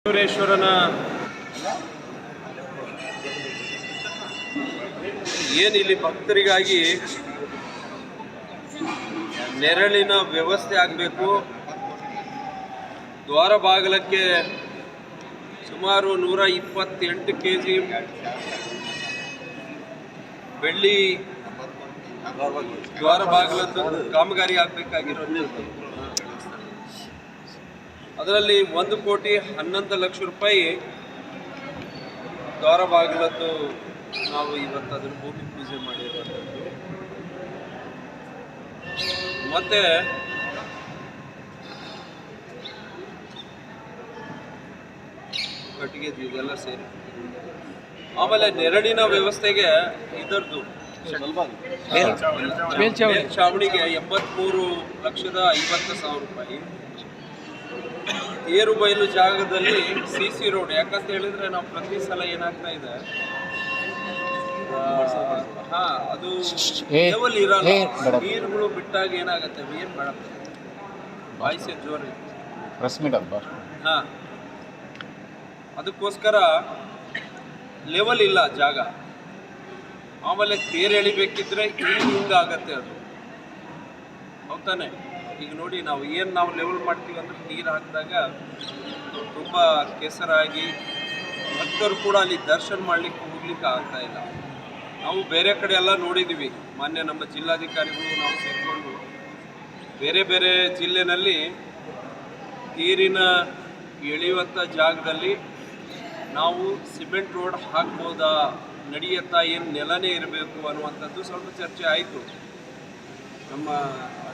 ಮಹದೇಶ್ವರನ ಏನಿಲ್ಲಿ ಭಕ್ತರಿಗಾಗಿ ನೆರಳಿನ ವ್ಯವಸ್ಥೆ ಆಗಬೇಕು. ದ್ವಾರ ಬಾಗಿಲಕ್ಕೆ ಸುಮಾರು 128 kg ಬೆಳ್ಳಿ ದ್ವಾರ ಬಾಗಿಲದ್ದು ಕಾಮಗಾರಿ ಆಗಬೇಕಾಗಿರೋದು. ಅದರಲ್ಲಿ 1,11,00,000 ರೂಪಾಯಿ ದ್ವಾರ ಬಾಗಿಲದ್ದು ನಾವು ಇವತ್ತು ಅದರ ಭೂಮಿ ಪೂಜೆ ಮಾಡಿರುವಂಥದ್ದು. ಮತ್ತೆ ಕಟ್ಟಿಗೆ ಇದೆಲ್ಲ ಸೇರಿ ಆಮೇಲೆ ನೆರಳಿನ ವ್ಯವಸ್ಥೆಗೆ ಇದರದ್ದು ಚಾವಣಿಗೆ 83,50,50,000 ರೂಪಾಯಿ. ಏರು ಬಯಲು ಜಾಗದಲ್ಲಿ CC ರೋಡ್, ಯಾಕಂತ ಹೇಳಿದ್ರೆ ನಾವು ಪ್ರತಿ ಸಲ ಏನಾಗ್ತಾ ಇದೆ, ಅದು ಲೆವೆಲ್ ಇರಲ್ಲ, ನೀರುಗಳು ಬಿಟ್ಟಾಗ ಏನಾಗುತ್ತೆ, ಏನ್ ಮಾಡುತ್ತೆ ಬಾಯಿಸೆ ಜೋರಿ ಅದಕ್ಕೋಸ್ಕರ ಲೆವೆಲ್ ಇಲ್ಲ ಜಾಗ. ಆಮೇಲೆ ತೇರು ಎಳಿಬೇಕಿದ್ರೆ ಹಿಂಗಾಗತ್ತೆ ಅದು, ಹೌದಾನೆ? ಈಗ ನೋಡಿ, ನಾವು ಲೆವೆಲ್ ಮಾಡ್ತೀವಿ ಅಂದ್ರೆ ನೀರು ಹಾಕಿದಾಗ ತುಂಬ ಕೆಸರಾಗಿ ಭಕ್ತರು ಕೂಡ ಅಲ್ಲಿ ದರ್ಶನ ಮಾಡ್ಲಿಕ್ಕೆ ಹೋಗ್ಲಿಕ್ಕೆ ಆಗ್ತಾ ಇಲ್ಲ. ನಾವು ಬೇರೆ ಕಡೆ ಎಲ್ಲ ನೋಡಿದ್ದೀವಿ. ಮೊನ್ನೆ ನಮ್ಮ ಜಿಲ್ಲಾಧಿಕಾರಿಗಳು ನಾವು ಸೇರಿಕೊಂಡು ಬೇರೆ ಬೇರೆ ಜಿಲ್ಲೆನಲ್ಲಿ ನೀರಿನ ಎಳೆಯುವಂಥ ಜಾಗದಲ್ಲಿ ನಾವು ಸಿಮೆಂಟ್ ರೋಡ್ ಹಾಕ್ಬೋದಾ, ನಡೆಯುತ್ತಾ, ಏನು ನೆಲನೇ ಇರಬೇಕು ಅನ್ನುವಂಥದ್ದು ಸ್ವಲ್ಪ ಚರ್ಚೆ ಆಯಿತು. ನಮ್ಮ